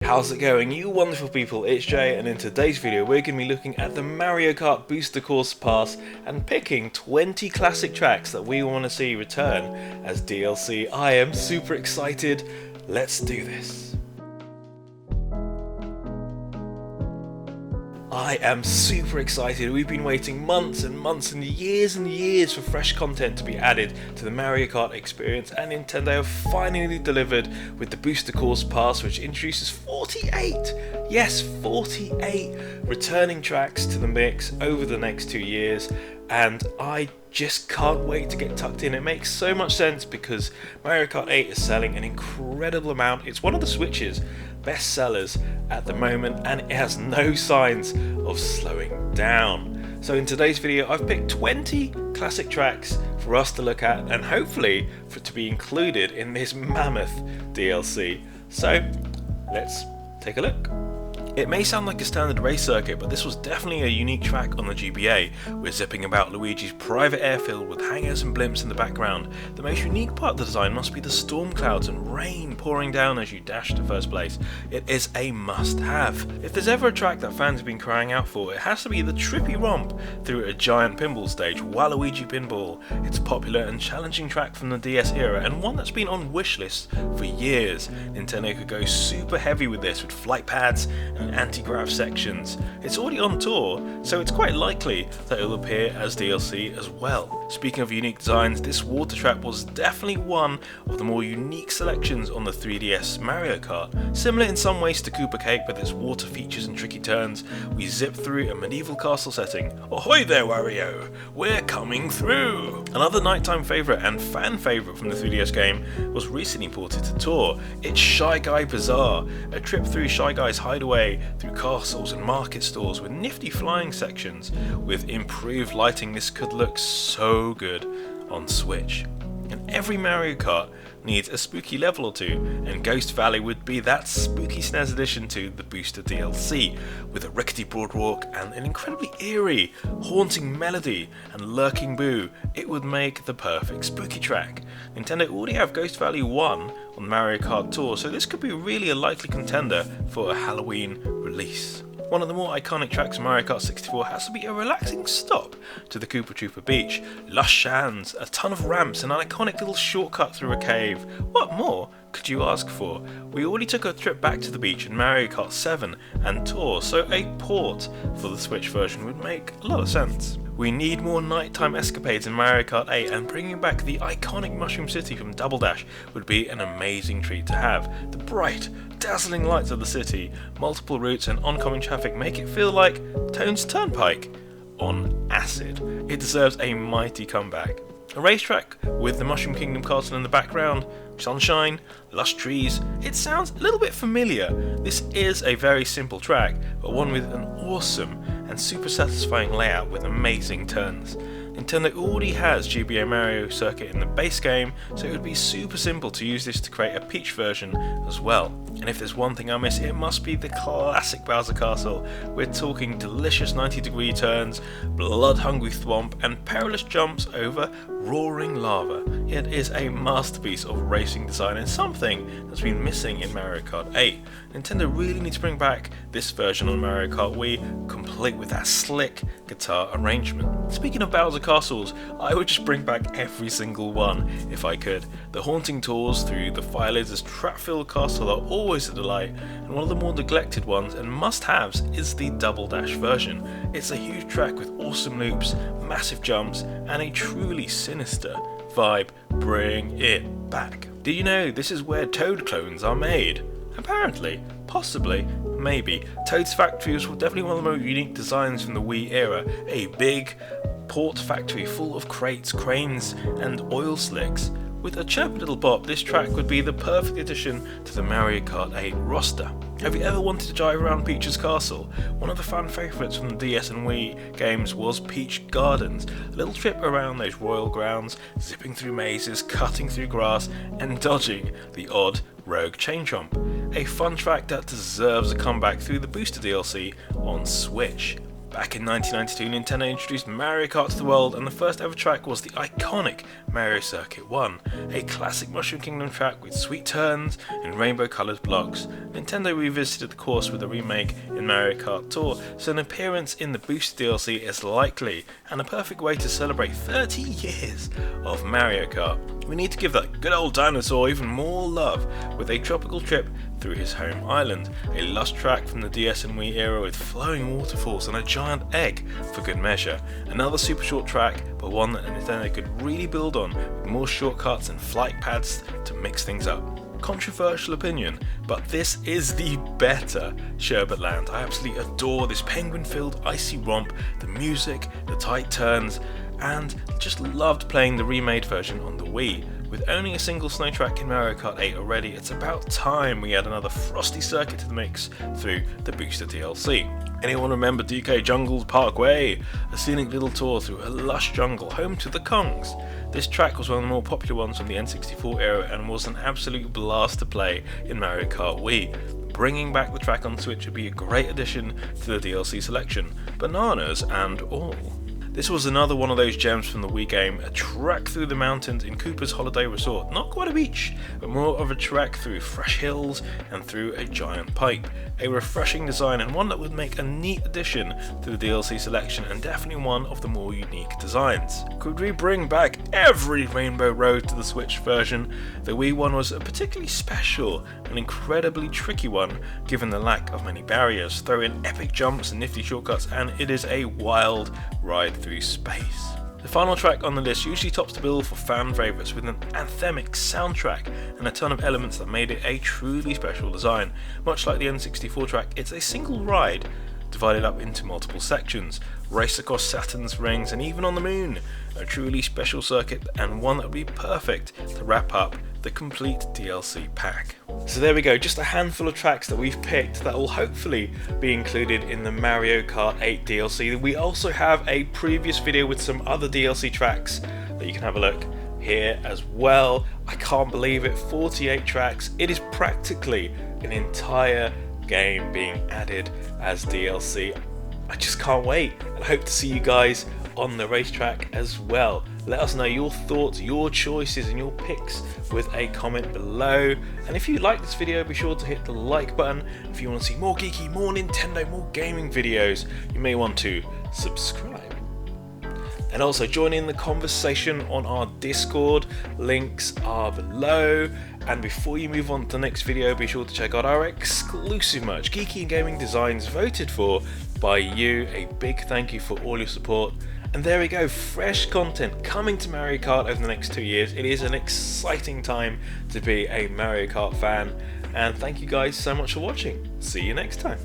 How's it going, you wonderful people? It's Jay, and in today's video we're going to be looking at the Mario Kart Booster Course Pass and picking 20 classic tracks that we want to see return as DLC. I am super excited. Let's do this. I am super excited. We've been waiting months and months and years for fresh content to be added to the Mario Kart experience, and Nintendo have finally delivered with the Booster Course Pass, which introduces 48 returning tracks to the mix over the next 2 years, and I just can't wait to get tucked in. It makes so much sense because Mario Kart 8 is selling an incredible amount. It's one of the Switch's best sellers at the moment, and it has no signs of slowing down. So in today's video I've picked 20 classic tracks for us to look at, and hopefully for it to be included in this mammoth DLC. So let's take a look. It may sound like a standard race circuit, but this was definitely a unique track on the GBA. We're zipping about Luigi's private airfield with hangars and blimps in the background. The most unique part of the design must be the storm clouds and rain pouring down as you dash to first place. It is a must-have. If there's ever a track that fans have been crying out for, it has to be the trippy romp through a giant pinball stage, Waluigi Pinball. It's a popular and challenging track from the DS era, and one that's been on Wishlist for years. Nintendo could go super heavy with this, with flight pads and anti-grav sections. It's already on tour, so it's quite likely that it'll appear as DLC as well. Speaking of unique designs, this water trap was definitely one of the more unique selections on the 3DS Mario Kart. Similar in some ways to Koopa Cape with its water features and tricky turns, we zip through a medieval castle setting. Ahoy there, Wario! We're coming through! Another nighttime favourite and fan favourite from the 3DS game was recently ported to tour. It's Guy Bazar, a trip through Shy Guy's hideaway through castles and market stalls with nifty flying sections. With improved lighting, this could look so good on Switch. And every Mario Kart needs a spooky level or two, and Ghost Valley would be that spooky SNES addition to the Booster DLC, with a rickety boardwalk and an incredibly eerie, haunting melody and lurking boo. It would make the perfect spooky track. Nintendo already have Ghost Valley 1 on Mario Kart Tour, so this could be really a likely contender for a Halloween release. One of the more iconic tracks in Mario Kart 64 has to be a relaxing stop to the Koopa Troopa beach. Lush sands, a ton of ramps, and an iconic little shortcut through a cave. What more could you ask for? We already took a trip back to the beach in Mario Kart 7 and Tour, so a port for the Switch version would make a lot of sense. We need more nighttime escapades in Mario Kart 8, and bringing back the iconic Mushroom City from Double Dash would be an amazing treat to have. The bright, dazzling lights of the city, multiple routes and oncoming traffic make it feel like Tone's Turnpike on acid. It deserves a mighty comeback. A racetrack with the Mushroom Kingdom castle in the background, sunshine, lush trees. It sounds a little bit familiar. This is a very simple track, but one with an awesome and super satisfying layout with amazing turns. Nintendo already has GBA Mario Circuit in the base game, so it would be super simple to use this to create a Peach version as well. And if there's one thing I miss, it must be the classic Bowser Castle. We're talking delicious 90-degree turns, blood-hungry thwomp, and perilous jumps over roaring lava. It is a masterpiece of racing design and something that's been missing in Mario Kart 8. Nintendo really needs to bring back this version on Mario Kart Wii, complete with that slick guitar arrangement. Speaking of Bowser Castles, I would just bring back every single one if I could. The haunting tours through the Fire Lizard's trap-filled castle are always a delight, and one of the more neglected ones and must-haves is the Double Dash version. It's a huge track with awesome loops, massive jumps, and a truly sinister vibe. Bring it back. Did you know this is where Toad clones are made? Apparently, possibly, maybe. Toad's factory was definitely one of the most unique designs from the Wii era. A big port factory full of crates, cranes, and oil slicks. With a chirpy little bop, this track would be the perfect addition to the Mario Kart 8 roster. Have you ever wanted to drive around Peach's castle? One of the fan favourites from the DS and Wii games was Peach Gardens, a little trip around those royal grounds, zipping through mazes, cutting through grass, and dodging the odd rogue chain chomp. A fun track that deserves a comeback through the Booster DLC on Switch. Back in 1992, Nintendo introduced Mario Kart to the world, and the first ever track was the iconic Mario Circuit 1, a classic Mushroom Kingdom track with sweet turns and rainbow coloured blocks. Nintendo revisited the course with a remake in Mario Kart Tour, so an appearance in the Boost DLC is likely, and a perfect way to celebrate 30 years of Mario Kart. We need to give that good old dinosaur even more love with a tropical trip through his home island, a lush track from the DS and Wii era with flowing waterfalls and a giant egg for good measure. Another super short track, but one that Nintendo could really build on with more shortcuts and flight paths to mix things up. Controversial opinion, but this is the better Sherbet Land. I absolutely adore this penguin-filled icy romp, the music, the tight turns, and just loved playing the remade version on the Wii. With only a single snow track in Mario Kart 8 already, it's about time we add another frosty circuit to the mix through the Booster DLC. Anyone remember DK Jungle's Parkway? A scenic little tour through a lush jungle home to the Kongs. This track was one of the more popular ones from the N64 era and was an absolute blast to play in Mario Kart Wii. Bringing back the track on Switch would be a great addition to the DLC selection, bananas and all. This was another one of those gems from the Wii game, a trek through the mountains in Koopa's Holiday Resort. Not quite a beach, but more of a trek through fresh hills and through a giant pipe. A refreshing design and one that would make a neat addition to the DLC selection, and definitely one of the more unique designs. Could we bring back every Rainbow Road to the Switch version? The Wii one was a particularly special and incredibly tricky one given the lack of many barriers. Throw in epic jumps and nifty shortcuts and it is a wild ride through space. The final track on the list usually tops the bill for fan favourites with an anthemic soundtrack and a ton of elements that made it a truly special design. Much like the N64 track, it's a single ride divided up into multiple sections, race across Saturn's rings and even on the moon. A truly special circuit and one that would be perfect to wrap up the complete DLC pack. So there we go, just a handful of tracks that we've picked that will hopefully be included in the Mario Kart 8 DLC. We also have a previous video with some other DLC tracks that you can have a look here as well. I can't believe it, 48 tracks. It is practically an entire game being added as DLC. I just can't wait and hope to see you guys on the racetrack as well. Let us know your thoughts, your choices and your picks with a comment below. And if you like this video, be sure to hit the like button. If you want to see more geeky, more Nintendo, more gaming videos, you may want to subscribe. And also join in the conversation on our Discord, links are below. And before you move on to the next video, be sure to check out our exclusive merch, geeky and gaming designs voted for by you. A big thank you for all your support. And there we go, fresh content coming to Mario Kart over the next 2 years. It is an exciting time to be a Mario Kart fan. And thank you guys so much for watching. See you next time.